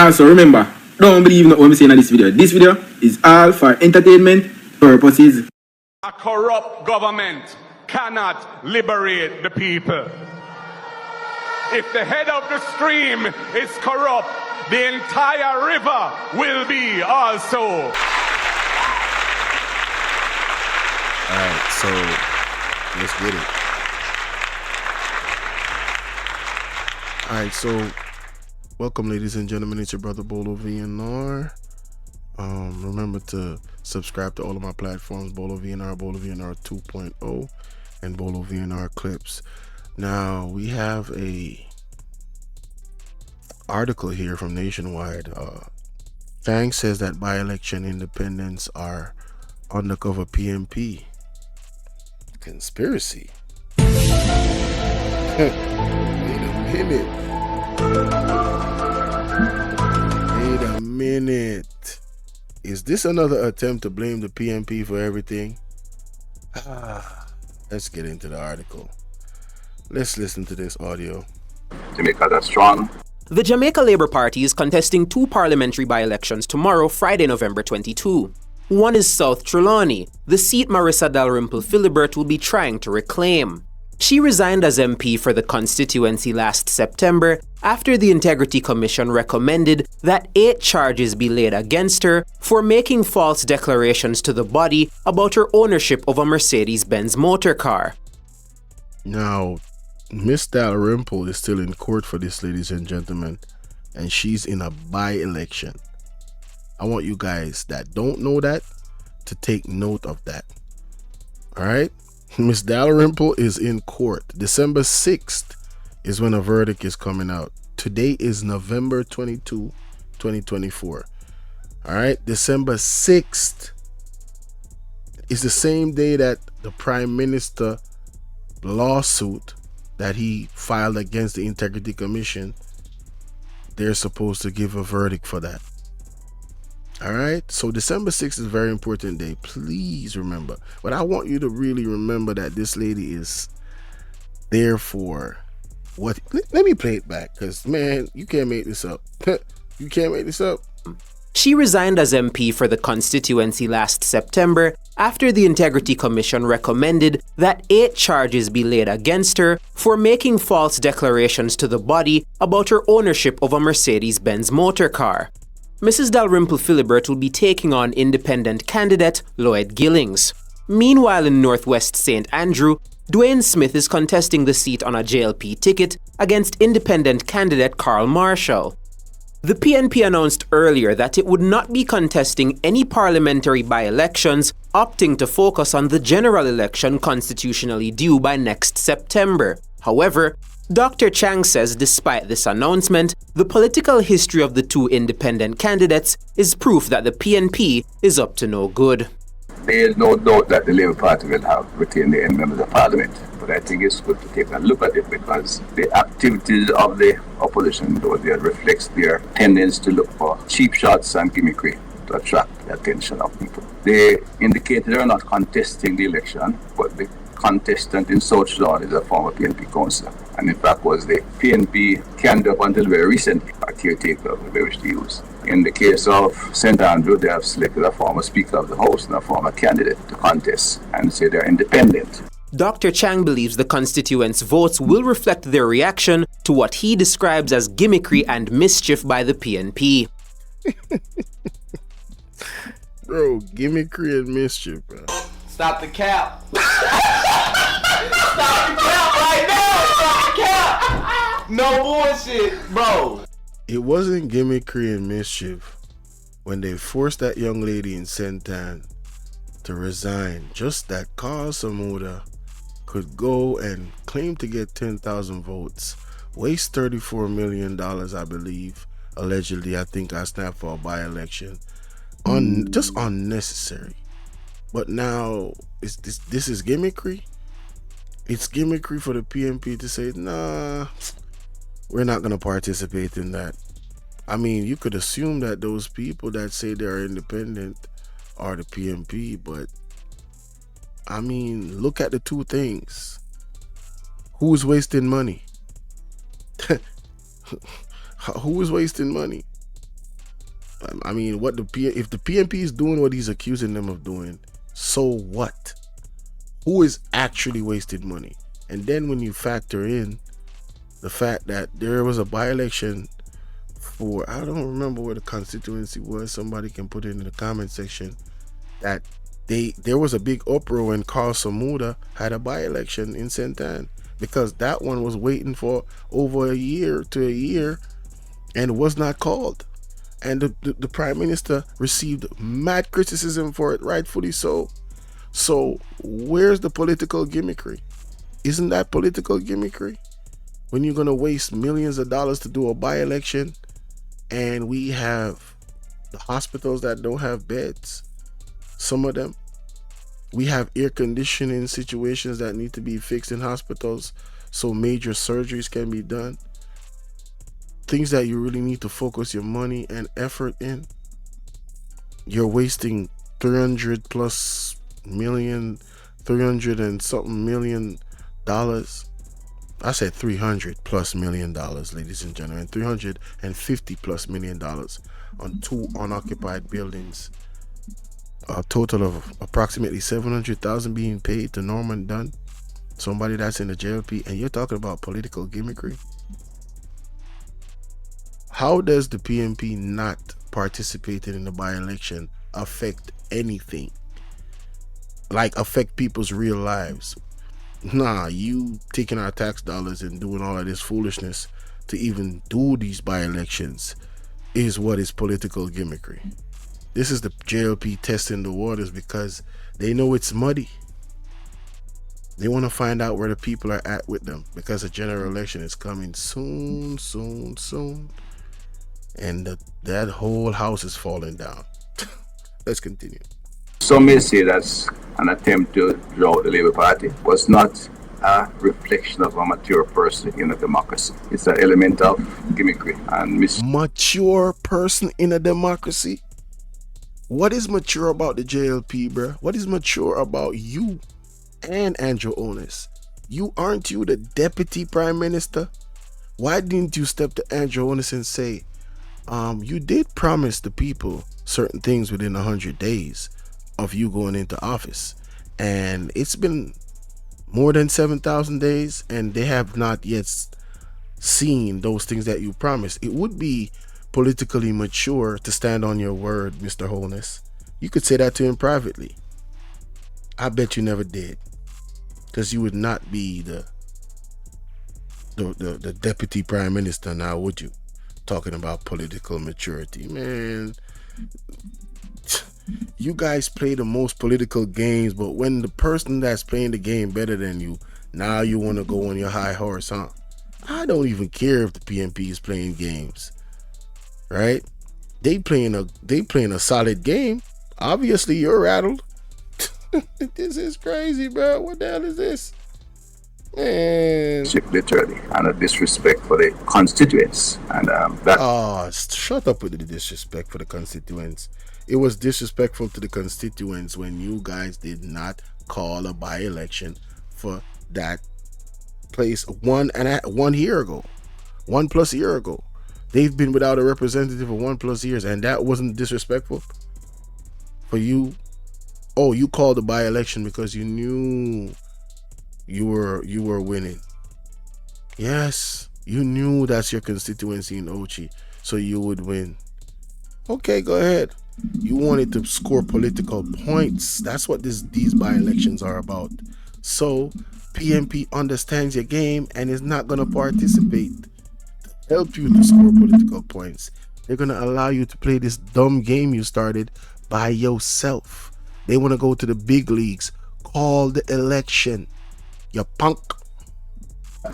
also remember, don't believe what I'm saying in this video. This video is all for entertainment purposes. A corrupt government cannot liberate the people. If the head of the stream is corrupt, the entire river will be also. Alright, so let's get it. Alright, so welcome, ladies and gentlemen. It's your brother Bolo V&R. Remember to subscribe to all of my platforms: Bolo V&R, Bolo V&R 2.0, and Bolo V&R clips. Now we have a article here from Nationwide. Chang says that by-election independents are undercover PNP. Conspiracy. Wait a minute. Is this another attempt to blame the PNP for everything? Let's get into the article. Let's listen to this audio. Jamaica that's strong. The Jamaica Labour Party is contesting 2 parliamentary by-elections tomorrow, Friday, November 22. One is South Trelawney, the seat Marissa Dalrymple Philibert will be trying to reclaim. She resigned as MP for the constituency last September after the Integrity Commission recommended that 8 charges be laid against her for making false declarations to the body about her ownership of a Mercedes-Benz motor car. Now, Miss Dalrymple is still in court for this, ladies and gentlemen, and she's in a by-election. I want you guys that don't know that to take note of that. All right? Miss Dalrymple is in court. December 6th is when a verdict is coming out. Today is November 22, 2024. All right? December 6th is the same day that the Prime Minister lawsuit that he filed against the Integrity Commission, they're supposed to give a verdict for that. All right, so December 6th is a very important day. Please remember. But I want you to really remember that this lady is there for what? Let me play it back, because, man, you can't make this up. You can't make this up. She resigned as MP for the constituency last September after the Integrity Commission recommended that 8 charges be laid against her for making false declarations to the body about her ownership of a Mercedes-Benz motor car. Mrs. Dalrymple Philibert will be taking on independent candidate Lloyd Gillings. Meanwhile, in Northwest St. Andrew, Dwayne Smith is contesting the seat on a JLP ticket against independent candidate Carl Marshall. The PNP announced earlier that it would not be contesting any parliamentary by-elections, opting to focus on the general election constitutionally due by next September. However, Dr. Chang says despite this announcement, the political history of the 2 independent candidates is proof that the PNP is up to no good. There is no doubt that the Labour Party will have retained the members of Parliament, but I think it's good to take a look at it because the activities of the opposition, though, they reflects their tendency to look for cheap shots and gimmickry to attract the attention of people. They indicated they are not contesting the election, but the contestant in South Trelawney is a former PNP councillor, and in fact was the PNP candidate up until very recently, a caretaker of they wish to use. In the case of St. Andrew, they have selected a former Speaker of the House and a former candidate to contest and say they're independent. Dr. Chang believes the constituents' votes will reflect their reaction to what he describes as gimmickry and mischief by the PNP. Bro, gimmickry and mischief, bro. Stop the cap. Stop the cap right now. Stop the cap. No bullshit, bro. It wasn't gimmickry and mischief when they forced that young lady in Sentan to resign, just that Carl Samuda could go and claim to get 10,000 votes, waste $34 million, I believe, allegedly, I think I snapped for a by-election. Just unnecessary. But now, this is gimmickry? It's gimmickry for the PNP to say, nah, we're not going to participate in that. I mean, you could assume that those people that say they're independent are the PNP, but I mean, look at the two things. Who's wasting money? Who is wasting money? I mean, if the PNP is doing what he's accusing them of doing, so what? Who is actually wasted money? And then when you factor in the fact that there was a by-election for, I don't remember where the constituency was, somebody can put it in the comment section, that there was a big uproar when Carl Samuda had a by-election in St. Anne, because that one was waiting for over a year and was not called. And the Prime Minister received mad criticism for it, rightfully so. So where's the political gimmickry? Isn't that political gimmickry? When you're going to waste millions of dollars to do a by-election, and we have the hospitals that don't have beds, some of them. We have air conditioning situations that need to be fixed in hospitals so major surgeries can be done. Things that you really need to focus your money and effort in. You're wasting 300 and something million dollars. I said 300 plus million dollars, ladies and gentlemen. 350 plus million dollars on 2 unoccupied buildings. A total of approximately 700,000 being paid to Norman Dunn, somebody that's in the JLP, and you're talking about political gimmickry. How does the PNP not participating in the by-election affect anything? Like affect people's real lives? Nah, you taking our tax dollars and doing all of this foolishness to even do these by-elections is what is political gimmickry. This is the JLP testing the waters because they know it's muddy. They want to find out where the people are at with them, because the general election is coming soon. And that whole house is falling down. Let's continue. Some may say that's an attempt to draw the Labour Party was not a reflection of a mature person in a democracy. It's an element of gimmickry and mature person in a democracy? What is mature about the JLP, bruh? What is mature about you and Andrew Onus? Aren't you the deputy prime minister? Why didn't you step to Andrew Onus and say, you did promise the people certain things within 100 days of you going into office, and it's been more than 7,000 days and they have not yet seen those things that you promised. It would be politically mature to stand on your word, Mr. Holness. You could say that to him privately. I bet you never did, because you would not be the deputy prime minister now, would you? Talking about political maturity, man. You guys play the most political games, but when the person that's playing the game better than you, now you want to go on your high horse, huh? I don't even care if the PNP is playing games, right? They playing a solid game. Obviously, you're rattled. This is crazy, bro. What the hell is this? Man. Literally, and a disrespect for the constituents, and that. Oh, shut up with the disrespect for the constituents. It was disrespectful to the constituents when you guys did not call a by-election for that place 1 year ago, 1+ year ago. They've been without a representative for 1+ years, and that wasn't disrespectful for you. Oh, you called a by-election because you knew you were winning. Yes, you knew that's your constituency in Ochi, so you would win. Okay, go ahead. You wanted to score political points. That's what these by-elections are about. So PNP understands your game and is not going to participate to help you to score political points. They're going to allow you to play this dumb game you started by yourself. They want to go to the big leagues. Call the election, you punk.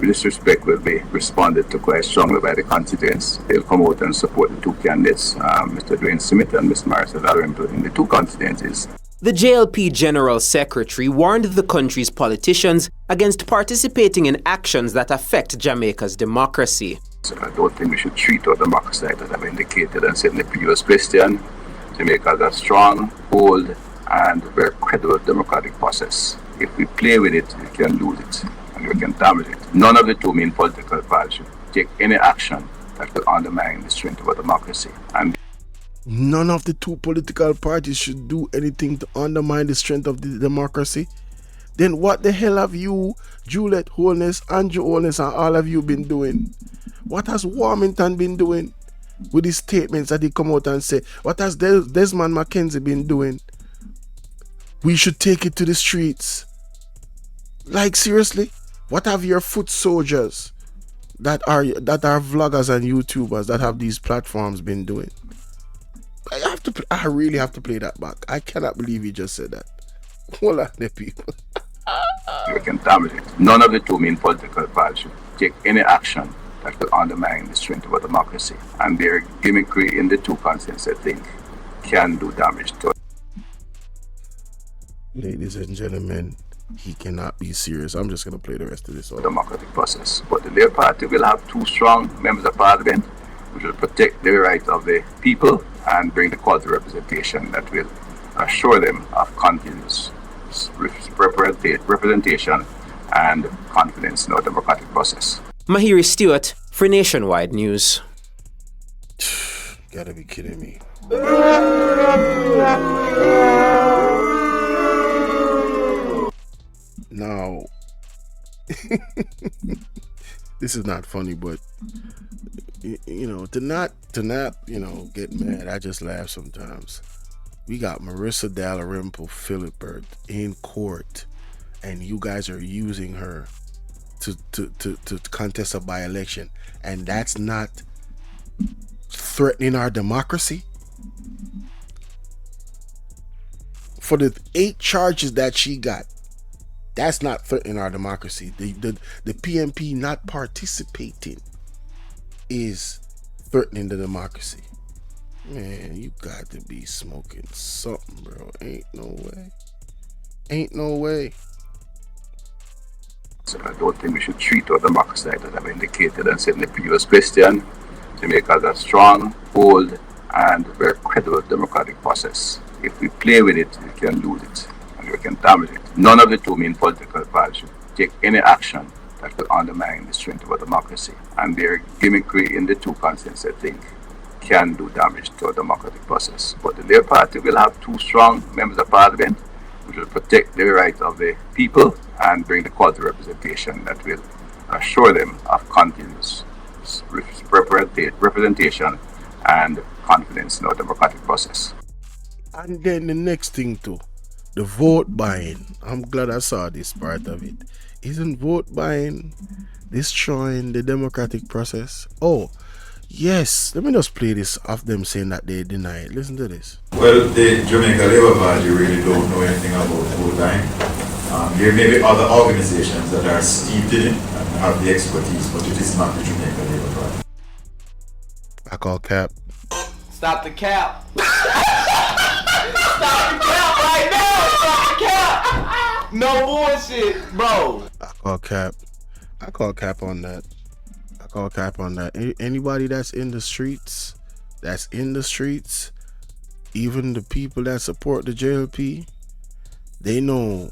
Disrespect will be responded to quite strongly by the constituents. They'll come out and support the two candidates, Mr. Dwayne Smith and Ms. Marcel Dalrymple, in the two constituencies. The JLP General Secretary warned the country's politicians against participating in actions that affect Jamaica's democracy. So I don't think we should treat our democracy like that. I've indicated and said in the previous question, Jamaica is a strong, bold, and very credible democratic process. If we play with it, we can lose it, and we can damage it. None of the two main political parties should take any action that will undermine the strength of our democracy. And none of the two political parties should do anything to undermine the strength of the democracy, then what the hell have you, Juliet Holness, Andrew Holness, and all of you been doing? What has Warmington been doing with his statements that he come out and say? What has Desmond McKenzie been doing? We should take it to the streets. Like, seriously? What have your foot soldiers that are vloggers and YouTubers that have these platforms been doing? I really have to play that back. I cannot believe he just said that. Hold on there, people. You can damage it. None of the two main political parties should take any action that will undermine the strength of our democracy. And their gimmickry in the two constants, I think, can do damage to it. Ladies and gentlemen, he cannot be serious. I'm just going to play the rest of this audio. Democratic process. But the Labour Party will have two strong members of Parliament which will protect the rights of the people and bring the quality representation that will assure them of continuous representation and confidence in our democratic process. Mahiri Stewart for Nationwide News. Gotta be kidding me. Now, this is not funny, but to not get mad, I just laugh sometimes. We got Marissa Dalrymple Philibert in court, and you guys are using her to contest a by-election, and that's not threatening our democracy. For the 8 charges that she got, that's not threatening our democracy. The PMP not participating is threatening the democracy. Man, you got to be smoking something, bro. Ain't no way. So I don't think we should treat our democracy as I've indicated and said in the previous question, to make us a strong, bold, and very credible democratic process. If we play with it, we can lose it and we can damage it. None of the two main political parties should take any action that will undermine the strength of our democracy. And their gimmickry in the two constants, I think, can do damage to our democratic process. But the Labour Party will have two strong members of Parliament which will protect the rights of the people and bring the quality representation that will assure them of continuous representation and confidence in our democratic process. And then the next thing too, the vote buying. I'm glad I saw this part of it. Isn't vote buying destroying the democratic process? Oh, yes. Let me just play this of them saying that they deny it. Listen to this. Well, the Jamaica Labour Party really don't know anything about vote buying. There may be other organizations that are steeped in it and have the expertise, but it is not the Jamaica Labour Party. I call cap. Stop the cap. Stop the cap right now. Stop the cap. No bullshit, bro. I call cap. I call cap on that. Anybody that's in the streets, even the people that support the JLP, they know.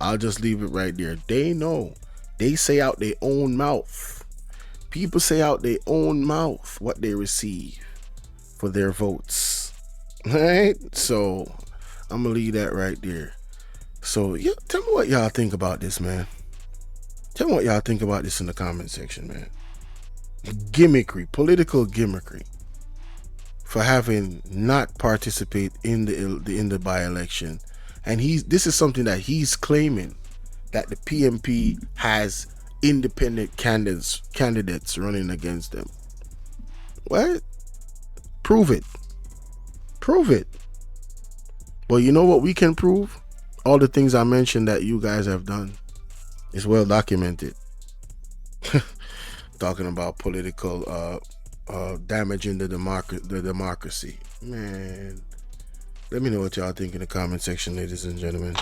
I'll just leave it right there. They know. They say out their own mouth. People say out their own mouth what they receive for their votes. Right? So I'm gonna leave that right there. So yeah, tell me what y'all think about this, man. Tell me what y'all think about this in the comment section, man. Gimmickry, political gimmickry, for having not participate in the by-election, and this is something that he's claiming, that the PMP has independent candidates running against them. What? Prove it. Well, you know what we can prove? All the things I mentioned that you guys have done. It's well documented. Talking about political damaging the democracy. Man, let me know what y'all think in the comment section, ladies and gentlemen.